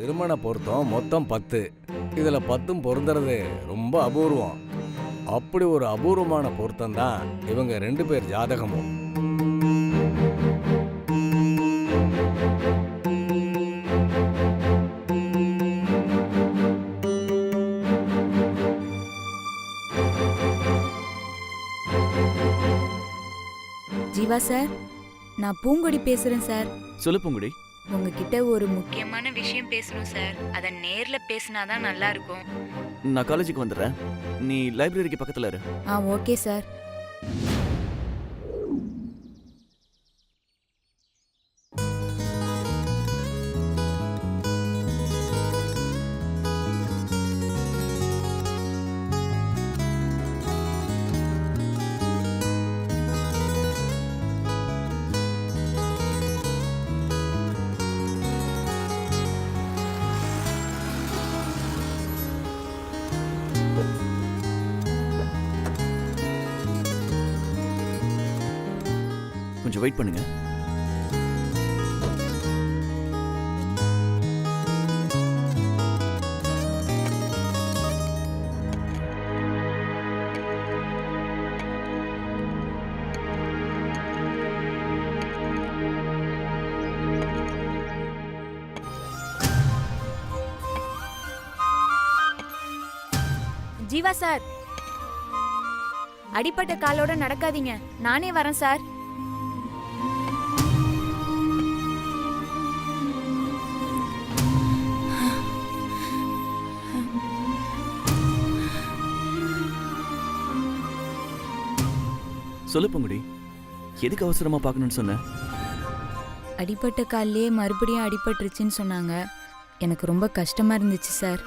திருமண பொருத்தம் மொத்தம் 10. இதுல 10ம் பொருந்துறது ரொம்ப அபூர்வம். அப்படி ஒரு அபூர்வமான பொருத்தம் தான் இவங்க 2 பேர் ஜாதகமும். ஜீவா சார், நான் பூங்கொடி பேசுறேன் சார். சொல்லு பூங்குடி. உங்ககிட்ட ஒரு முக்கியமான விஷயம் பேசணும் சார். அத நேர்ல பேசினாதான் நல்லா இருக்கும். நான் காலேஜுக்கு வந்துடுறேன். நீ லைப்ரரிக்கு பக்கத்துல இரு. Okay sir. கொஞ்சம் வெயிட் பண்ணுங்க. ஜீவா சார், அடிப்பட்ட காலோட நடக்காதீங்க. நானே வரேன் சார். சொல்லு பூங்குடி, எதுக்கு அவசரமா பார்க்கணும்னு சொன்ன? அடிப்பட்ட கால்லே மறுபடியும் அடிபட்டுருச்சுன்னு சொன்னாங்க. எனக்கு ரொம்ப கஷ்டமா இருந்துச்சு சார்.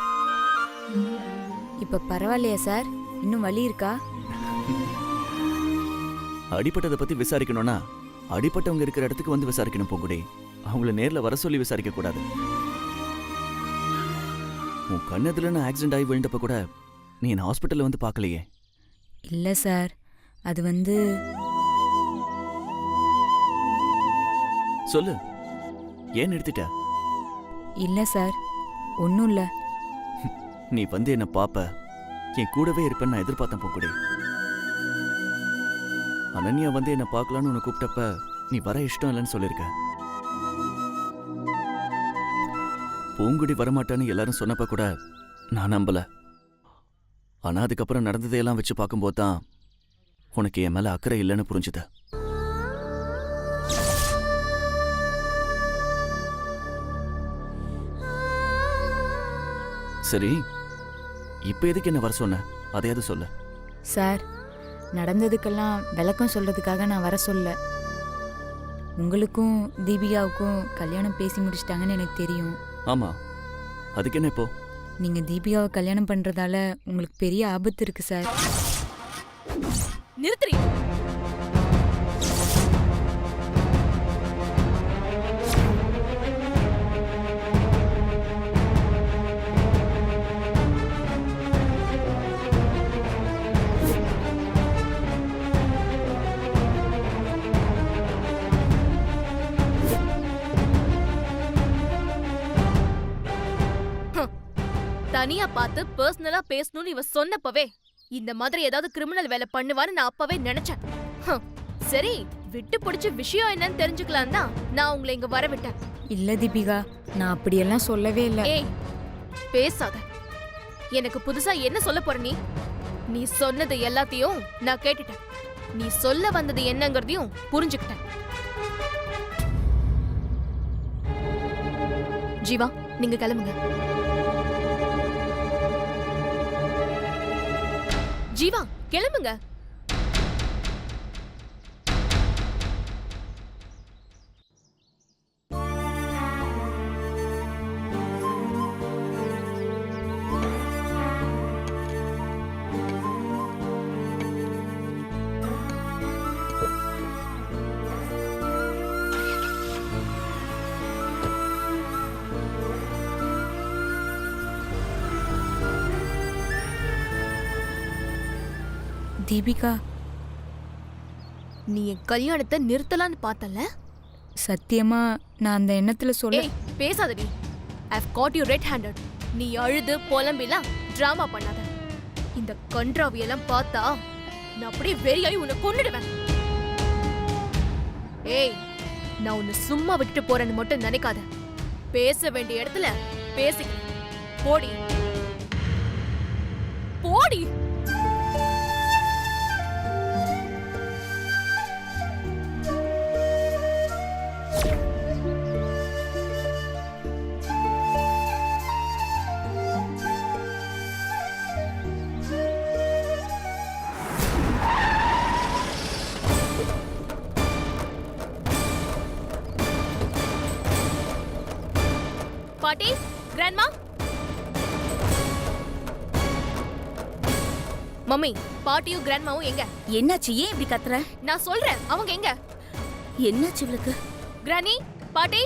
இப்ப பரவாயில்லையா சார்? இன்னும் வலி இருக்கா? அடிப்பட்டதை பத்தி விசாரிக்கணும்னா அடிப்பட்டவங்க இருக்கிற இடத்துக்கு வந்து விசாரிக்கணும் பூங்குடி. அவங்கள நேர்ல வர சொல்லி விசாரிக்க கூடாது. உன் கண்ணதுல நான் ஆக்சிடென்ட் ஆகி விழுந்தப்ப கூட நீ என்ன ஹாஸ்பிட்டல்ல வந்து பார்க்கலையே. இல்ல சார், அது வந்து சொல்லு, ஏன் நிறுத்திட்ட? இல்ல சார், ஒன்றும் இல்லை. நீ வந்து என்ன பாப்ப, என் கூடவே இருப்பேன்னு நான் எதிர்பார்த்தேன் பூங்குடி. அனன்யா வந்து என்ன பார்க்கலான்னு உன்னை கூப்பிட்டப்ப நீ வர இஷ்டம் இல்லைன்னு சொல்லியிருக்க. பூங்குடி வரமாட்டான்னு எல்லாரும் சொன்னப்ப கூட நான் நம்பல. ஆனா அதுக்கப்புறம் நடந்ததையெல்லாம் வச்சு பார்க்கும்போது தான் உனக்கு என் மேல அக்கறை இல்லைன்னு புரிஞ்சுத. சரி, இப்ப எதுக்கு என்ன வர சொன்ன? அதையாவது சொல்லு. சார், நடந்ததுக்கெல்லாம் விளக்கம் சொல்றதுக்காக நான் வர சொல்ல. உங்களுக்கும் தீபிகாவுக்கும் கல்யாணம் பேசி முடிச்சிட்டாங்கன்னு எனக்கு தெரியும். ஆமா, அதுக்கு என்ன இப்போ? நீங்க தீபிகாவை கல்யாணம் பண்றதால உங்களுக்கு பெரிய ஆபத்து இருக்கு சார். நிறுத்துறீ. தனியா பார்த்து பர்சனலா பேசணும்னு இவ சொன்னப்பவே இந்த மாதிரி ஏதாவது கிரிமினல் வேலை பண்ணுவான்னு நான் அப்பவே நினைச்சேன். சரி, விட்டு பிடிச்ச விஷயம் என்னன்னு தெரிஞ்சுக்கலாம் தான் நான் உங்களை இங்க வரவிட்டேன். இல்ல தீபிகா, நான் அப்படியெல்லாம் சொல்லவே இல்லை. ஏய், பேசாத. எனக்கு புதுசா என்ன சொல்ல போற நீ? நீ சொன்னது எல்லாத்தையும் நான் கேட்டுட்டேன். நீ சொல்ல வந்தது என்னங்கறதையும் புரிஞ்சுக்கிட்டேன். ஜீவா, நீங்க கிளம்புங்க. ஜீவா, கிளம்புங்க. தீபிகா, நீ என் கல்யாணத்தை நிறுத்தலான்னு பார்த்தல? சத்தியமா நான் அந்த எண்ணத்துல சொல்ல. ஏய், பேசாதடி. I've caught you red handed. நீ அழுது புலம்பிலாம் டிராமா பண்ணாத. இந்த கன்றாவியெல்லாம் பார்த்தா நான் அப்படியே வெறியாய் உன்னை கொன்னுடுவேன். ஏய், நான் உன்னை சும்மா விட்டுட்டு போறேன்னு மட்டும் நினைக்காத. பேச வேண்டிய இடத்துல பேசி போடி போடி. பாட்டி, கிராண்ட்மா, மம்மி, பாட்டியும் கிராண்ட்மாவும் எங்க? என்னாச்சு? ஏன் இப்படி கத்துற? நான் சொல்றேன், அவங்க எங்க? என்னாச்சு இவளுக்கு? கிரானி, பாட்டி,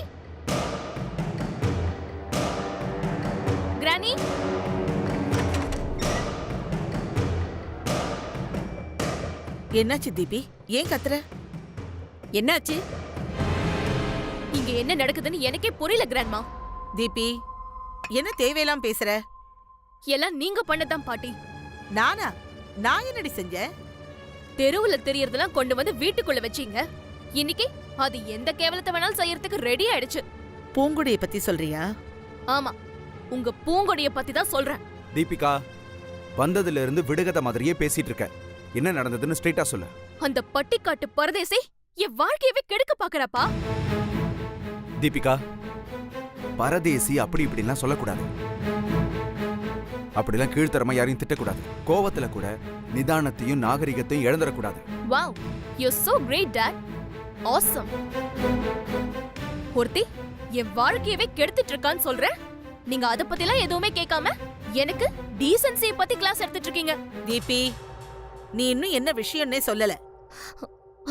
கிரானி. என்னாச்சு தீபி? ஏன் கத்துற? என்னாச்சு? இங்க என்ன நடக்குதுன்னு எனக்கே புரியல கிராண்ட்மா. தீபி, என்ன தேவையெல்லாம் பேசுற? எல்லாம் நீங்க பண்ணதான் பாட்டி. நானா? நான் என்னடி செஞ்சேன்? தெருவுல தெரியறதெல்லாம் கொண்டு வந்து வீட்டுக்குள்ள வச்சீங்க. இன்னைக்கு அது எந்த கேவலத்தை வேணாலும் செய்யறதுக்கு ரெடி ஆயிடுச்சு. பூங்குடியை பத்தி சொல்றியா? ஆமா, உங்க பூங்கொடிய பத்தி தான் சொல்றேன். தீபிகா, வந்ததுல இருந்து விடுகதை மாதிரியே பேசிட்டு இருக்க. என்ன நடந்ததுன்னு ஸ்ட்ரைட்டா சொல்லு. அந்த பட்டிக்காட்டு பரதேசி என் வாழ்க்கையவே கெடுக்க பாக்குறாப்பா. தீபிகா, பரதேசி அப்படி இப்படிலாம் சொல்லக்கூடாது. அப்படிலாம் கீழ்த்தரமா யாரையும் திட்டக்கூடாது. கோவத்துல கூட நிதானத்தையும் நாகரிகத்தையும் இழந்துடக்கூடாது. Wow, you so great dad. Awesome. ஒருத்தி என் வாழ்க்கையவே கெடுத்துட்டு இருக்கான்னு சொல்ற. நீங்க அத பத்திலாம் எதுவுமே கேட்காம எனக்கு டீசன்சியை பத்தி கிளாஸ் எடுத்துட்டு இருக்கீங்க. தீபி, நீ இன்னும் என்ன விஷயம்னே சொல்லல.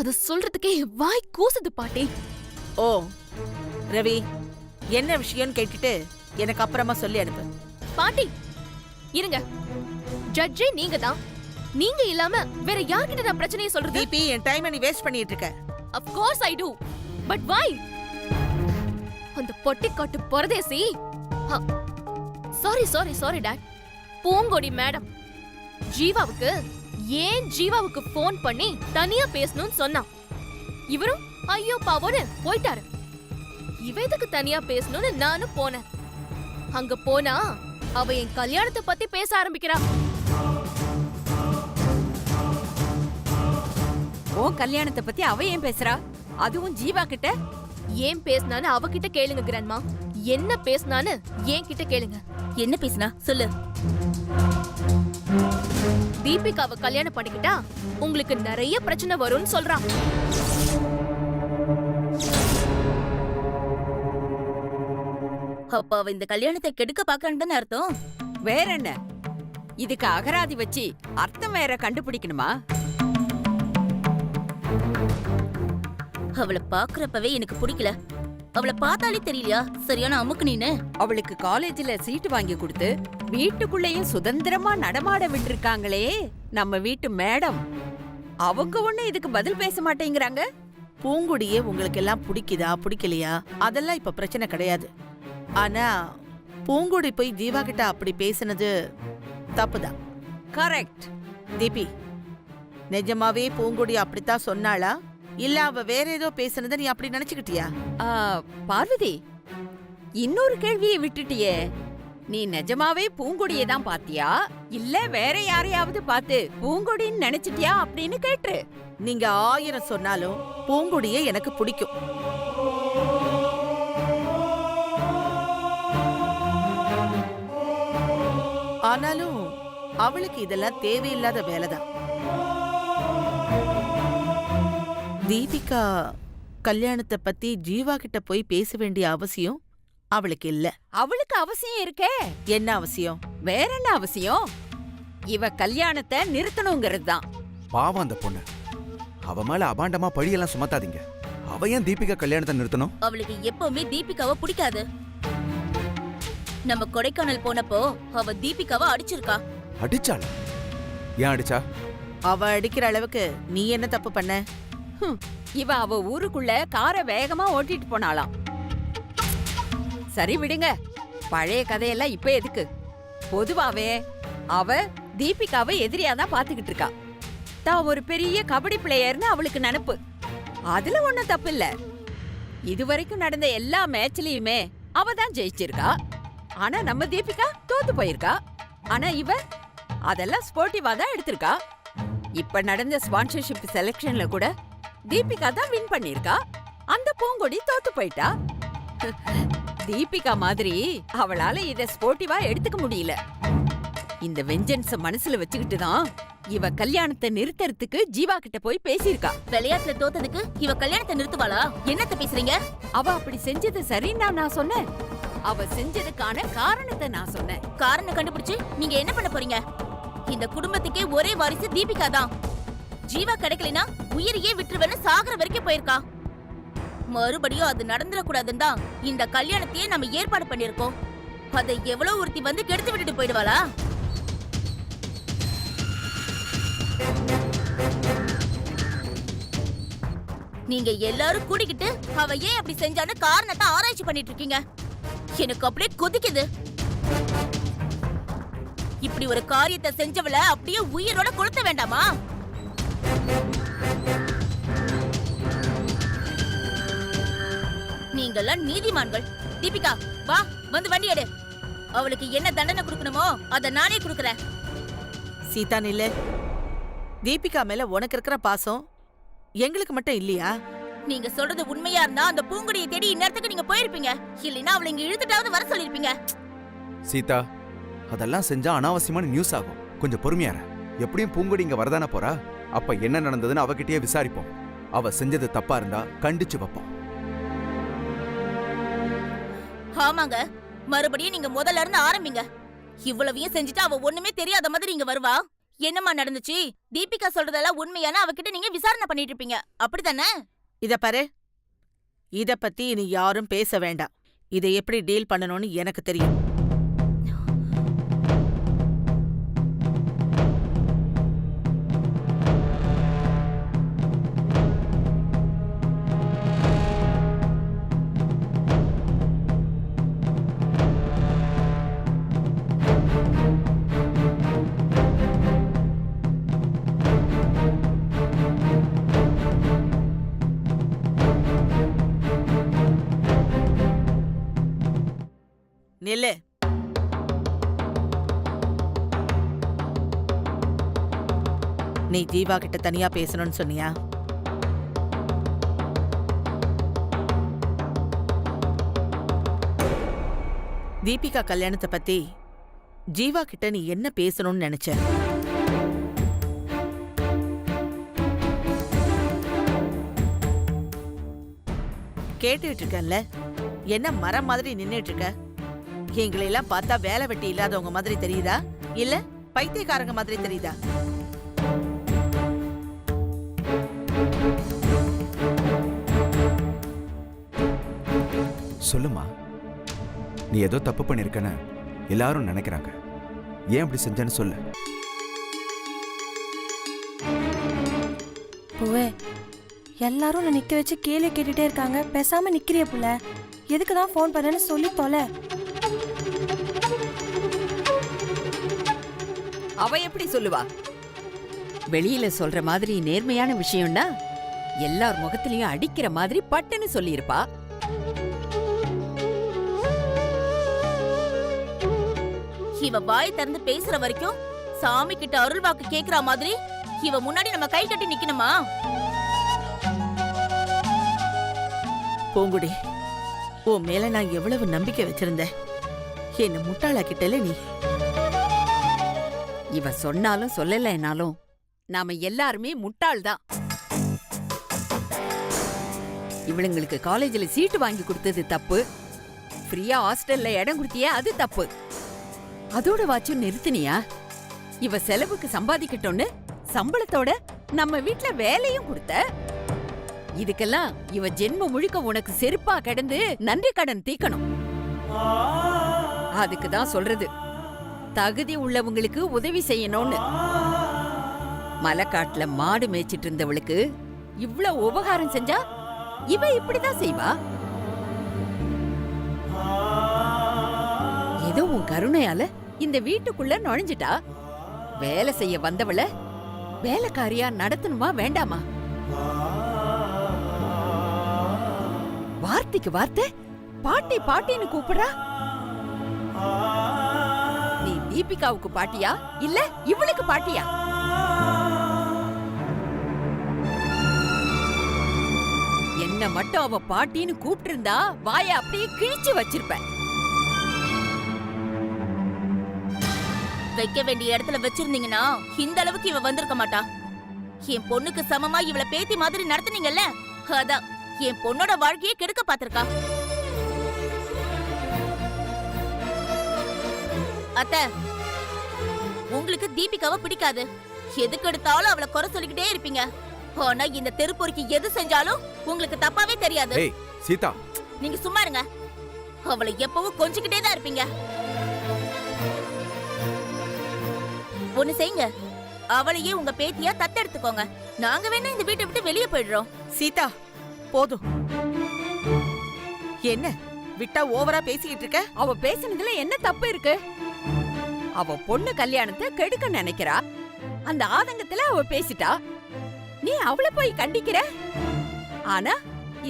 அது சொல்றதுக்கே என் வாய் கூசுது பாட்டி. ஓ ரவி, என்ன விஷயம்னு கேட்டுட்டு எனக்கு அப்புறமா சொல்லி அனுப்பு. பாட்டி இருங்க, ஜட்ஜே நீங்க தான். நீங்க இல்லாம வேற யார்கிட்ட நான் பிரச்சனையை சொல்றது? தீபி, என் டைமை நீ வேஸ்ட் பண்ணிட்டு இருக்க. Of course I do. But why? அந்த பொட்டிக்காட்டு பரதேசி. Sorry dad. பூங்கொடி மேடம் ஜீவாவுக்கு ஜீவாவுக்கு போன் பண்ணி தனியா பேசணும்னு சொன்னான். இவரும் ஐயோ பாவோன்னு போயிட்டாரு. இவ எதுக்கு தனியா பேசணும்னு நானும் போனேன். அங்க போனா அவ என் கல்யாணத்தை பத்தி பேச ஆரம்பிக்கிறா. ஓ கல்யாணத்தை பத்தி அவ ஏன் பேசுறா? அதுவும் ஜீவா கிட்ட ஏன் பேசினான்னு அவகிட்ட கேளுங்க கிராண்ட்மா. என்ன பேசினான்னு ஏன் கிட்ட கேளுங்க. என்ன பேசினா சொல்லு. தீபிகாவை கல்யாணம் பண்ணிக்கிட்டா உங்களுக்கு நிறைய பிரச்சனை வரும்னு சொல்றான். அப்ப அவ இந்த கல்யாணத்தை கெடுக்க பாக்கன்னு அர்த்தம். வேற என்ன? இதுக்கு அகராதி வச்சு அர்த்தம் வேற கண்டுபிடிக்கணுமா? அவளை பாக்குறப்பவே எனக்கு பிடிக்கல. அவளை பார்த்தாலே தெரியலையா சரியான அமுக்கு நீனு. அவளுக்கு காலேஜ்ல சீட்டு வாங்கி கொடுத்து வீட்டுக்குள்ளேயும் சுதந்திரமா நடமாட விட்டுருக்காங்களே நம்ம வீட்டு மேடம். அவங்க ஒண்ணு இதுக்கு பதில் பேச மாட்டேங்கிறாங்க. பூங்குடியே உங்களுக்கு எல்லாம் பிடிக்குதா பிடிக்கலையா அதெல்லாம் இப்ப பிரச்சனை கிடையாது. ஆனா பூங்குடி போய் ஜீவா கிட்ட அப்படி பேசினது தப்புதான். கரெக்ட். தீபி, நிஜமாவே பூங்குடி அப்படித்தான் சொன்னாளா இல்ல அவ வேற ஏதோ பேசுனத நீ அப்படி நினைச்சுக்கிட்டியா? பார்வதி, இன்னொரு கேள்வியை விட்டுட்டியே. நீ நிஜமாவே பூங்கொடியை தான் பாத்தியா இல்ல வேற யாரையாவது பார்த்து பூங்கொடின்னு நினைச்சிட்டியா அப்படின்னு கேட்டு. நீங்க 1000 சொன்னாலும் பூங்குடியே எனக்கு பிடிக்கும். ஆனாலும் அவளுக்கு இதெல்லாம் தேவையில்லாத வேலைதான். தீபிகா கல்யாணத்தை பத்தி ஜீவா கிட்ட போய் பேச வேண்டிய அவசியம் அவளுக்கு இல்ல. அவளுக்கு அவசியம் இருக்கே. என்ன அவசியம்? வேற என்ன அவசியம்? இவ கல்யாணத்தை நிறுத்தணுங்கிறது தான். பாவம் அந்த பொண்ணு. அவ மேல அபாண்டமா பழியெல்லாம் சுமத்தாதீங்க. அவ ஏன் தீபிகா கல்யாணத்தை நிறுத்தணும்? அவளுக்கு எப்பவுமே தீபிகாவை பிடிக்காது. நம்ம கொடைக்கானல் போனப்போ அவ தீபிகாவை அடிச்சிருக்கா. அடிச்சாளா? ஏன் அடிச்சா? அவ அடிக்கிற அளவுக்கு நீ என்ன தப்பு பண்ண? இவ அவ ஊருக்குள்ள காரை வேகமா ஓட்டிட்டு போனாளாம். சரி விடுங்க, பழைய கதையெல்லாம் இப்ப எதுக்கு? பொதுவாவே அவ தீபிகாவை எதிரியா தான் பாத்துக்கிட்டு இருக்கா. தான் ஒரு பெரிய கபடி பிளேயர்னு அவளுக்கு நினைப்பு. அதுல ஒண்ணும் தப்பு இல்ல. இதுவரைக்கும் நடந்த எல்லா மேட்ச்லயுமே அவ தான் ஜெயிச்சிருக்கா. ஆனா நம்ம தீபிகா தோத்து போயிருக்கா. ஆனா இவ அதெல்லாம் ஸ்போர்ட்டிவா தான் எடுத்திருக்கா. இப்ப நடந்த ஸ்பான்சர்ஷிப் செலக்ஷன்ல கூட தீபிகா தான் வின் பண்ணிருக்கா. அந்த பூங்கொடி தோத்து போயிட்டா. தீபிகா மாதிரி அவளால இத ஸ்போர்ட்டிவா எடுத்துக்க முடியல. இந்த வெஞ்சன்ஸ மனசுல வச்சுக்கிட்டு தான் இவ கல்யாணத்தை நிறுத்தறதுக்கு ஜீவா கிட்ட போய் பேசியிருக்கா. விளையாட்டுல தோத்ததுக்கு இவ கல்யாணத்தை நிறுத்துவாளா? என்னத்த பேசுறீங்க? அவ அப்படி செஞ்சது சரின்னா நான் சொன்னேன். அவ செஞ்சதுக்கான காரணத்தை நான் சொன்னேன். காரணம் கண்டுபிடிச்சு நீங்க என்ன பண்ண போறீங்க? இந்த குடும்பத்துக்கே ஒரே வாரிசு தீபிகா தான். ஜீவா கிடைக்கலனா உயிரையே விட்டுருவேன்னு சாகர வரைக்கும் போயிருக்கா. மறுபடியும் அது நடந்துடக்கூடாதுன்னு தான் இந்த கல்யாணத்தையே நம்ம ஏற்பாடு பண்ணிருக்கோம். அதை எவ்வளவு ஒருத்தி வந்து கெடுத்து விட்டுட்டு போயிடுவாளா? நீங்க எல்லாரும் கூடிக்கிட்டு அவ ஏன் அப்படி செஞ்சான்னு காரணத்தை ஆராய்ச்சி பண்ணிட்டு இருக்கீங்க. எனக்கு அப்படியே கொதிக்குது. இப்படி ஒரு காரியத்தை செஞ்சவள அப்படியே உயிரோட கொளுத்த வேண்டாமா? நீங்கெல்லாம் நீதிமான்கள். தீபிகா வா, வந்து வண்டி எடு. அவளுக்கு என்ன தண்டனை கொடுக்கணுமோ அத நானே கொடுக்கறேன். சீதா நில்லு. தீபிகா மேல உனக்கு இருக்கிற பாசம் எங்களுக்கு மட்டும் இல்லையா? நீங்க சொல்றது உண்மையா இருந்தா அந்த பூங்குடியை தேடி இந்நேரத்துக்கு நீங்க போயிருப்பீங்க. இல்லைன்னா அவளை இங்க இழுத்துட்டாவது வர சொல்லிருப்பீங்க. சீதா, அதெல்லாம் செஞ்சா அனாவசியமான நியூஸ் ஆகும். கொஞ்சம் பொறுமையா இரு. எப்படியும் பூங்கொடி இங்க வரதானே போறா. அப்ப என்ன நடந்ததுன்னு அவகிட்டயே விசாரிப்போம். அவ செஞ்சது தப்பா இருந்தா கண்டிச்சு வைப்போம். ஆமாங்க, மறுபடியும் நீங்க முதல்ல இருந்து ஆரம்பிங்க. இவ்வளவையும் செஞ்சுட்டு அவ ஒண்ணுமே தெரியாத மாதிரி இங்க வருவா. என்னம்மா நடந்துச்சு? தீபிகா சொல்றதெல்லாம் உண்மையான அவகிட்ட நீங்க விசாரணை பண்ணிட்டு இருப்பீங்க, அப்படித்தானே? இத பாரு, இத பத்தி இனி யாரும் பேச வேண்டாம். இதை எப்படி டீல் பண்ணணும்னு எனக்கு தெரியும். நில்லு. நீ ஜீவா கிட்ட தனியா பேசணும்னு சொன்னியா? தீபிகா கல்யாணத்தை பத்தி ஜீவா கிட்ட நீ என்ன பேசணும்னு நினைச்ச? கேட்டுட்டு இருக்கேன்ல, என்ன மரம் மாதிரி நின்னுட்டு இருக்க? எங்களை எல்லாம் பார்த்தா வேலை வெட்டி இல்லாதவங்க மாதிரி தெரியுதா, இல்ல பைத்தியக்காரங்க மாதிரி தெரியுதா? சொல்லுமா, நீ ஏதோ தப்பு பண்ணிருக்கன்னு எல்லாரும் நினைக்கிறாங்க. ஏன் அப்படி செஞ்சேன்னு சொல்லு. பூவே, எல்லாரும் நான் நிக்க வச்சு கேள்வி கேட்டுட்டே இருக்காங்க. பேசாம நிக்கிறிய புள்ள? எதுக்கு தான் ஃபோன் பண்ணேன்னு சொல்லி தொலை. அவ எப்படி சொல்லுவா? வெளியில சொல்ற மாதிரி நேர்மையான விஷயம்னா எல்லார் முகத்திலயும் அடிக்கிற மாதிரி பட்டுன்னு சொல்லியிருப்பா. இவ வாய் திறந்து பேசுற வரைக்கும் சாமி கிட்ட அருள் வாக்கு கேக்குற மாதிரி இவ முன்னாடி நம்ம கை கட்டி நிக்கணுமா? பூங்குடி, உன் மேல நான் எவ்வளவு நம்பிக்கை வச்சிருந்தேன். என்ன முட்டாளாக்கிட்டல நீ. இவ சொன்னாலும் சொல்லலைனாலும் நாம எல்லாருமே முட்டாள்தான். இவளுங்களுக்கு காலேஜ்ல சீட்டு வாங்கி கொடுத்தது தப்பு. ஃப்ரீயா ஹாஸ்டல்ல இடம் கொடுத்தியா, அது தப்பு. அதோட வாச்சும் நிறுத்தினியா? இவ செலவுக்கு சம்பாதிக்கட்டோன்னு சம்பளத்தோட நம்ம வீட்ல வேலையும் கொடுத்த. இதுக்கெல்லாம் இவ ஜென்ம முழுக்க உனக்கு செருப்பா கிடந்து நன்றி கடன் தீக்கணும். அதுக்கு தான் சொல்றது, தகுதி உள்ளவங்களுக்கு உதவி செய்யணும்னு. மலைக்காட்டுல மாடு மேய்ச்சிட்டு இருந்தவளுக்கு இவ்ளோ உபகாரம் செஞ்சா இவ இப்படிதான் செய்வா. ஏதோ உன் கருணையால இந்த வீட்டுக்குள்ள நுழைஞ்சிட்டா. வேலை செய்ய வந்தவள வேலைக்காரியா நடத்தணுமா வேண்டாமா? வார்த்தைக்கு வார்த்தை பாட்டி பாட்டின்னு கூப்பிடுறா. நீ தீபிகாவுக்கு பாட்டியா இல்ல இவளுக்கு பாட்டியா? என்ன மட்டும் அவ பாட்டின்னு கூப்பிட்டு இருந்தா வாய அப்படியே கிழிச்சு வச்சிருப்பேன். வைக்க வேண்டிய இடத்துல வச்சிருந்தீங்கன்னா இந்த அளவுக்கு இவ வந்திருக்க மாட்டா. என் பொண்ணுக்கு சமமா இவள பேத்தி மாதிரி நடத்துனீங்கல்ல, அதான் என் பொண்ணோட வாழ்க்கையை கெடுக்க பாத்திருக்கா. அத்தை, உங்களுக்கு தீபிகாவை பிடிக்காது, எதுக்கு எடுத்தாலும் அவளை குறை சொல்லிக்கிட்டே இருப்பீங்க. ஆனா இந்த தெருப்பொறுக்கி எது செஞ்சாலும் உங்களுக்கு தப்பாவே தெரியாது. ஏய் சீதா, நீங்க சும்மா இருங்க. அவளை எப்பவும் கொஞ்சிக்கிட்டே தான் இருப்பீங்க. ஒண்ணு செய்யுங்க, அவளையே உங்க பேத்தியா தத்தெடுத்துக்கோங்க. நாங்க வேணா இந்த வீட்டை விட்டு வெளியே போயிடுறோம். சீதா போதும். என்ன விட்டா ஓவரா பேசிக்கிட்டு இருக்க? அவ பேசுனதுல என்ன தப்பு இருக்கு? அவ பொண்ணு கல்யாணத்தை கெடுக்க நினைக்கிறா. அந்த ஆதங்கத்துல அவ பேசிட்டா. நீ அவளை போய் கண்டிக்கிற. ஆனா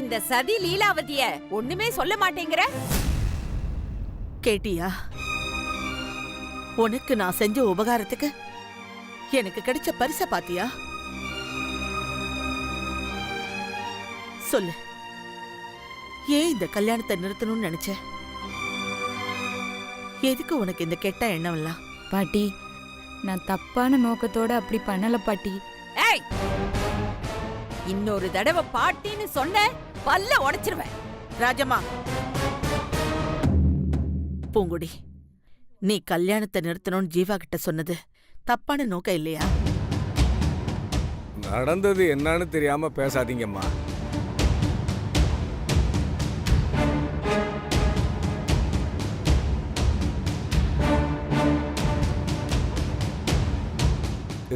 இந்த சதி லீலாவதிய ஒண்ணுமே சொல்ல மாட்டேங்கிற. கேட்டியா? உனக்கு நான் செஞ்ச உபகாரத்துக்கு எனக்கு கிடைச்ச பரிச பாத்தியா? சொல்லு, ஏன் இந்த கல்யாணத்தை நிறுத்தணும்னு நினைச்ச? எதுக்கு உனக்கு இந்த கெட்ட எண்ணம்லாம்? பாட்டி, நான் தப்பான நோக்கத்தோட அப்படி பண்ணல பாட்டி. ஏய், இன்னொரு தடவை பாட்டின்னு சொன்ன பல்ல உடைச்சிருவேன். ராஜம்மா, பூங்குடி, நீ கல்யாணத்தை நிறுத்தணும்னு ஜீவா கிட்ட சொன்னது தப்பான நோக்கம் இல்லையா? நடந்தது என்னன்னு தெரியாம பேசாதீங்கம்மா.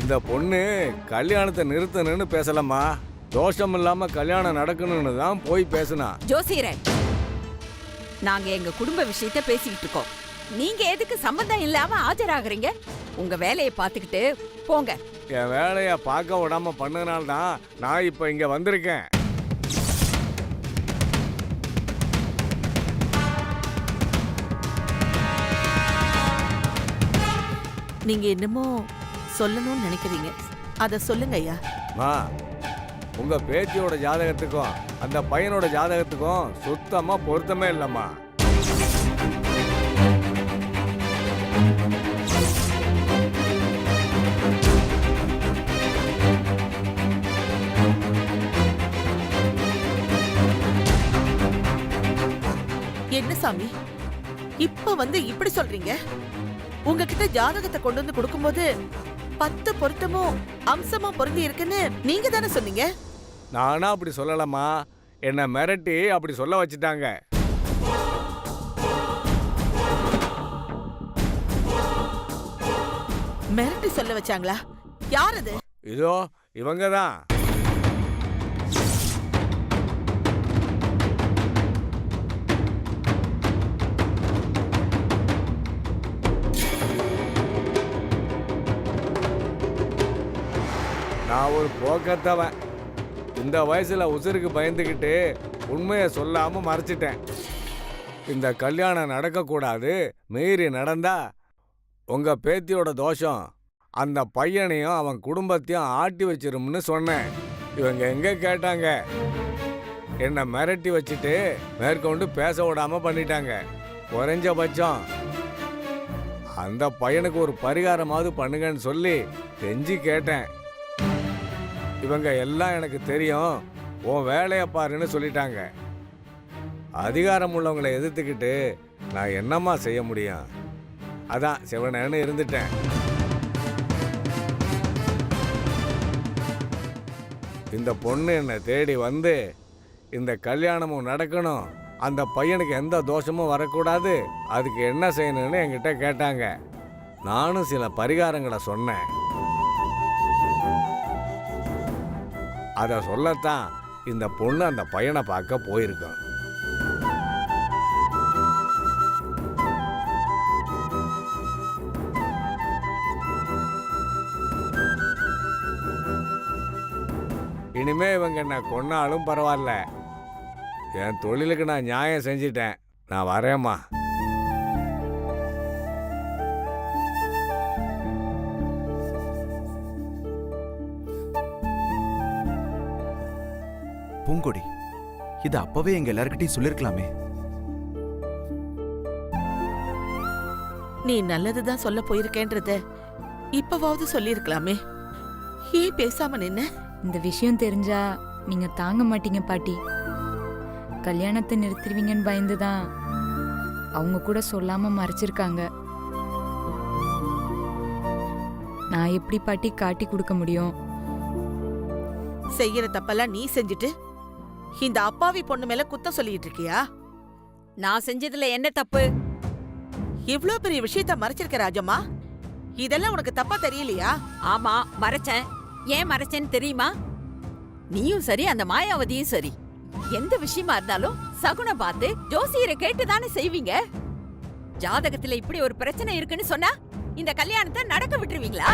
இந்த பொண்ணு கல்யாணத்தை நிறுத்தணும்னு பேசலம்மா, தோஷம் இல்லாம கல்யாணம் நடக்கணும்னு தான் போய் பேசினா. ஜோசியரே, நாங்க எங்க குடும்ப விஷயத்த பேசிக்கிட்டு இருக்கோம். நீங்க எதுக்கு சம்பந்தம் இல்லாம ஆஜராகிறீங்க? உங்க வேலையை பார்த்துக்கிட்டு போங்க. என் வேலையை பார்க்க விடாம பண்ணனால தான் நான் இப்ப இங்க வந்திருக்கேன். நீங்க என்னமோ சொல்லணும்னு நினைக்கிறீங்க, அத சொல்லுங்க ஐயா. மா, உங்க பேத்தியோட ஜாதகத்துக்கும் அந்த பையனோட ஜாதகத்துக்கும் சுத்தமா பொருத்தமே இல்லம்மா. என்ன சாமி, இப்ப வந்து இப்படி சொல்றீங்க? உங்ககிட்ட ஜாதகத்தை கொண்டு வந்து கொடுக்கும்போது 10 பொருத்தமும் அம்சமா பொருந்தி இருக்குன்னு நீங்க தானே சொன்னீங்க. நானா அப்படி சொல்லலம்மா, என்ன மிரட்டி அப்படி சொல்ல வச்சுட்டாங்க. மிரட்டி சொல்ல வச்சாங்களா? யார் அது? இதோ இவங்க தான். நான் ஒரு போக்கத்தவன். இந்த வயசுல உசுருக்கு பயந்துக்கிட்டு உண்மையை சொல்லாம மறைச்சிட்டேன். இந்த கல்யாணம் நடக்கக்கூடாது, மீறி நடந்தா உங்க பேத்தியோட தோஷம் அந்த பையனையும் அவன் குடும்பத்தையும் ஆட்டி வச்சிரும்னு சொன்னேன். இவங்க எங்க கேட்டாங்க? என்னை மிரட்டி வச்சுட்டு மேற்கொண்டு பேச விடாம பண்ணிட்டாங்க. குறைஞ்சபட்சம் அந்த பையனுக்கு ஒரு பரிகாரமாவது பண்ணுங்கன்னு சொல்லி கெஞ்சி கேட்டேன். இவங்க எல்லாம் எனக்கு தெரியும், உன் வேலையை பாருன்னு சொல்லிட்டாங்க. அதிகாரம் உள்ளவங்களை எதிர்த்துக்கிட்டு நான் என்னம்மா செய்ய முடியும்? அதான் சிவனேன்னு இருந்துட்டேன். இந்த பொண்ணு என்னை தேடி வந்து இந்த கல்யாணமும் நடக்கணும், அந்த பையனுக்கு எந்த தோஷமும் வரக்கூடாது, அதுக்கு என்ன செய்யணும்னு என்கிட்ட கேட்டாங்க. நானும் சில பரிகாரங்களை சொன்னேன். அதை சொல்லத்தான் இந்த பொண்ணு அந்த பையனை பார்க்க போயிருக்கோம். இனிமே இவங்க என்ன கொன்னாலும் பரவாயில்ல. என் தொழிலுக்கு நான் நியாயம் செஞ்சிட்டேன். நான் வரேம்மா. பூங்கொடி, இது அப்பவே எங்க எல்லார்கிட்டயும் சொல்லிருக்கலாமே. நீ நல்லதுதான் சொல்ல போயிருக்கேன்றத இப்பவாவது சொல்லியிருக்கலாமே. ஏன் பேசாம நின்ன? இந்த விஷயம் தெரிஞ்சா நீங்க தாங்க மாட்டீங்க பாட்டி. கல்யாணத்தை நிறுத்திடுவீங்கன்னு பயந்துதான் அவங்க கூட சொல்லாம மறைச்சிருக்காங்க. நான் எப்படி பாட்டி காட்டி கொடுக்க முடியும்? செய்யற தப்பெல்லாம் நீ செஞ்சுட்டு இந்த அப்பாவி பொண்ணு மேல குத்தம் சொல்லிட்டு இருக்கியா? நான் செஞ்சதுல என்ன தப்பு? இவ்ளோ பெரிய விஷயத்த மறைச்சிருக்க ராஜம்மா. இதெல்லாம் உனக்கு தப்பா தெரியலையா? ஆமா, மறைச்சேன். ஏன் மறைச்சேன்னு தெரியுமா? நீயும் சரி, அந்த மாயாவதியும் சரி, எந்த விஷயமா இருந்தாலும் சகுனம் பார்த்து ஜோசியரை கேட்டுதானே செய்வீங்க. ஜாதகத்துல இப்படி ஒரு பிரச்சனை இருக்குன்னு சொன்னா இந்த கல்யாணத்தை நடக்க விட்டுருவீங்களா?